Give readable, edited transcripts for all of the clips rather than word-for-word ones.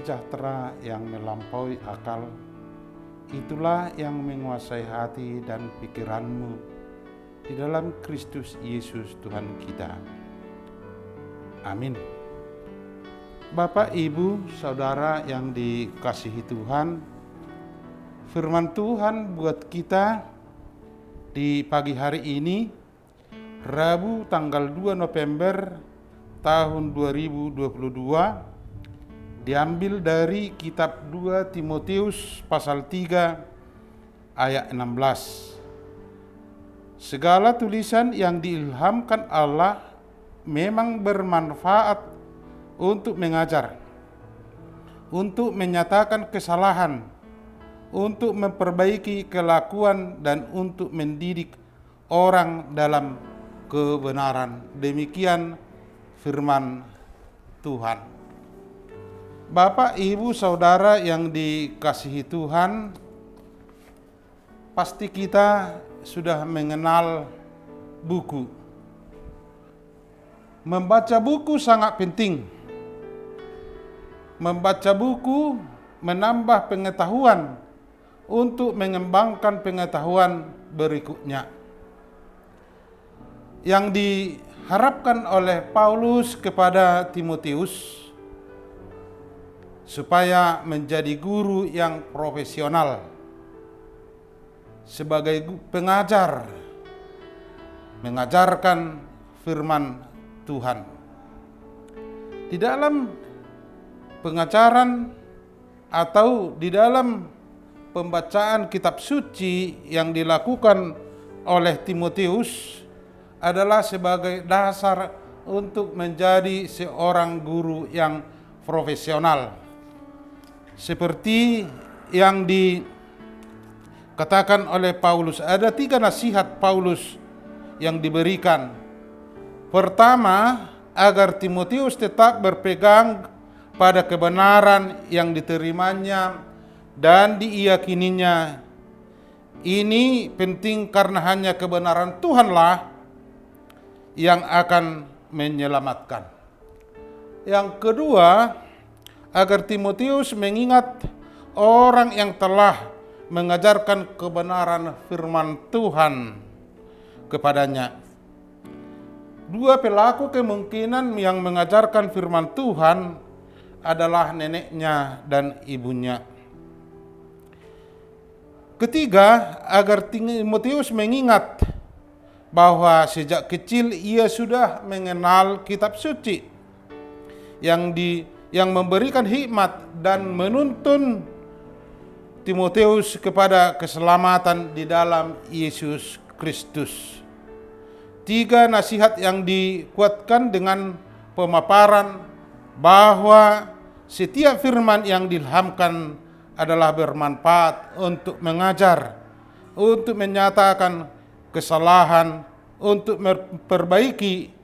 sejahtera yang melampaui akal, itulah yang menguasai hati dan pikiranmu di dalam Kristus Yesus Tuhan kita. Amin. Bapak, Ibu, Saudara yang dikasihi Tuhan, firman Tuhan buat kita di pagi hari ini, Rabu tanggal 2 November tahun 2022, diambil dari kitab 2 Timotius pasal 3 ayat 16. Segala tulisan yang diilhamkan Allah memang bermanfaat untuk mengajar, untuk menyatakan kesalahan, untuk memperbaiki kelakuan, dan untuk mendidik orang dalam kebenaran. Demikian firman Tuhan. Bapak, Ibu, Saudara yang dikasihi Tuhan, pasti kita sudah mengenal buku. Membaca buku sangat penting. Membaca buku menambah pengetahuan untuk mengembangkan pengetahuan berikutnya. Yang diharapkan oleh Paulus kepada Timotius supaya menjadi guru yang profesional sebagai pengajar, mengajarkan firman Tuhan. Di dalam pengajaran atau di dalam pembacaan kitab suci yang dilakukan oleh Timotius adalah sebagai dasar untuk menjadi seorang guru yang profesional. Seperti yang dikatakan oleh Paulus, ada 3 nasihat Paulus yang diberikan. Pertama, agar Timotius tetap berpegang pada kebenaran yang diterimanya dan diyakininya. Ini penting karena hanya kebenaran Tuhanlah yang akan menyelamatkan. Yang kedua, agar Timotius mengingat orang yang telah mengajarkan kebenaran firman Tuhan kepadanya. 2 pelaku kemungkinan yang mengajarkan firman Tuhan adalah neneknya dan ibunya. Ketiga, agar Timotius mengingat bahwa sejak kecil ia sudah mengenal kitab suci yang memberikan hikmat dan menuntun Timotius kepada keselamatan di dalam Yesus Kristus. 3 nasihat yang dikuatkan dengan pemaparan bahwa setiap firman yang diilhamkan adalah bermanfaat untuk mengajar, untuk menyatakan kesalahan, untuk memperbaiki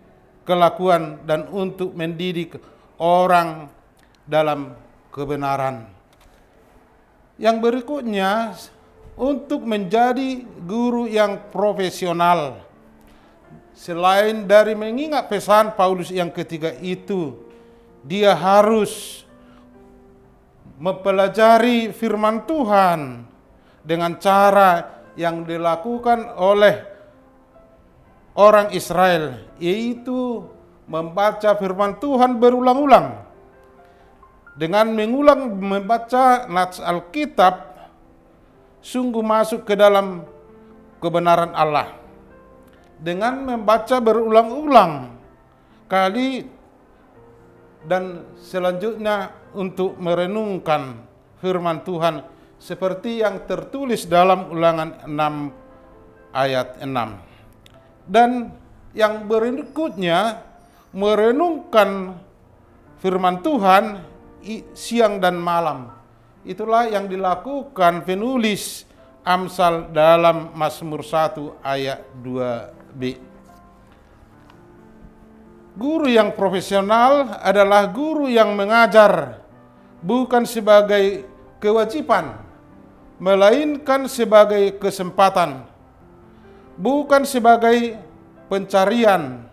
kelakuan, dan untuk mendidik orang dalam kebenaran. Yang berikutnya, untuk menjadi guru yang profesional, selain dari mengingat pesan Paulus yang ketiga itu, dia harus mempelajari firman Tuhan dengan cara yang dilakukan oleh orang Israel, yaitu membaca firman Tuhan berulang-ulang. Dengan mengulang membaca nats Alkitab, sungguh masuk ke dalam kebenaran Allah. Dengan membaca berulang-ulang kali dan selanjutnya untuk merenungkan firman Tuhan seperti yang tertulis dalam Ulangan 6 ayat 6. Dan yang berikutnya, merenungkan firman Tuhan siang dan malam. Itulah yang dilakukan penulis Amsal dalam Mazmur 1 ayat 2b. Guru yang profesional adalah guru yang mengajar bukan sebagai kewajiban, melainkan sebagai kesempatan. Bukan sebagai pencarian,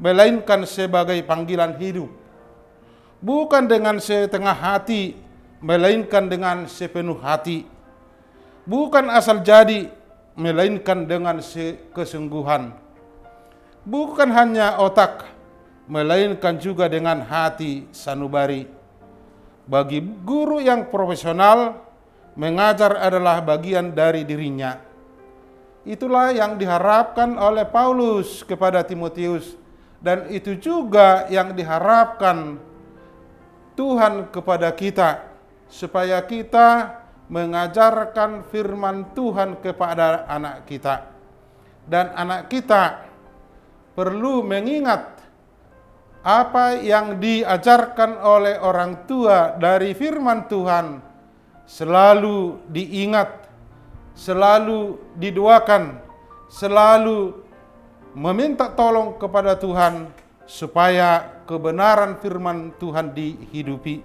melainkan sebagai panggilan hidup. bukan dengan setengah hati, melainkan dengan sepenuh hati. Bukan asal jadi, melainkan dengan kesungguhan. Bukan hanya otak, melainkan juga dengan hati sanubari. Bagi guru yang profesional, mengajar adalah bagian dari dirinya. Itulah yang diharapkan oleh Paulus kepada Timotius, dan itu juga yang diharapkan Tuhan kepada kita, supaya kita mengajarkan firman Tuhan kepada anak kita. Dan anak kita perlu mengingat apa yang diajarkan oleh orang tua dari firman Tuhan, selalu diingat, selalu didoakan, selalu meminta tolong kepada Tuhan supaya kebenaran firman Tuhan dihidupi.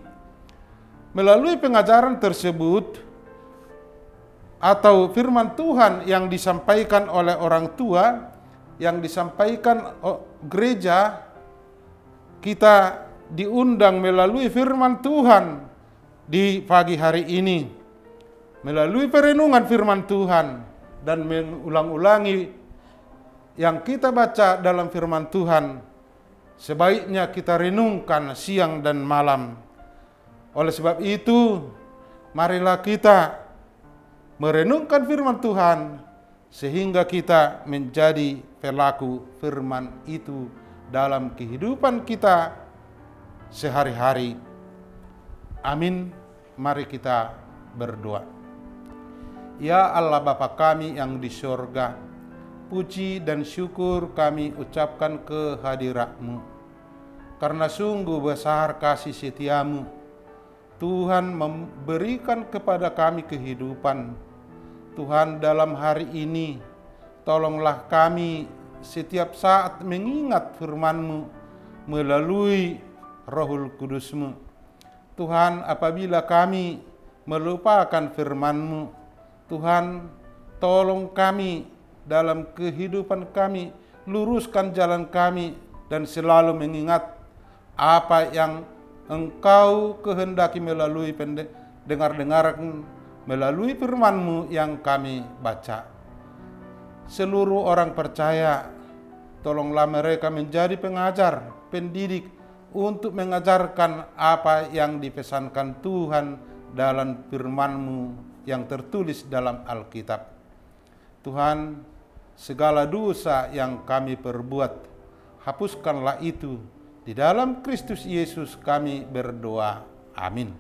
Melalui pengajaran tersebut atau firman Tuhan yang disampaikan oleh orang tua, yang disampaikan gereja, kita diundang melalui firman Tuhan di pagi hari ini, melalui perenungan firman Tuhan dan mengulang-ulangi yang kita baca dalam firman Tuhan, sebaiknya kita renungkan siang dan malam. Oleh sebab itu, marilah kita merenungkan firman Tuhan sehingga kita menjadi pelaku firman itu dalam kehidupan kita sehari-hari. Amin. Mari kita berdoa. Ya Allah Bapa kami yang di surga, puji dan syukur kami ucapkan kehadirat-Mu. Karena sungguh besar kasih setia-Mu, Tuhan memberikan kepada kami kehidupan. Tuhan, dalam hari ini, tolonglah kami setiap saat mengingat firman-Mu melalui Rohul Kudus-Mu. Tuhan, apabila kami melupakan firman-Mu, Tuhan, tolong kami dalam kehidupan kami, luruskan jalan kami, dan selalu mengingat apa yang Engkau kehendaki melalui dengar-dengaran, melalui firman-Mu yang kami baca. Seluruh orang percaya, tolonglah mereka menjadi pengajar, pendidik, untuk mengajarkan apa yang dipesankan Tuhan dalam firman-Mu yang tertulis dalam Alkitab. Tuhan, segala dosa yang kami perbuat, hapuskanlah itu. Di dalam Kristus Yesus kami berdoa. Amin.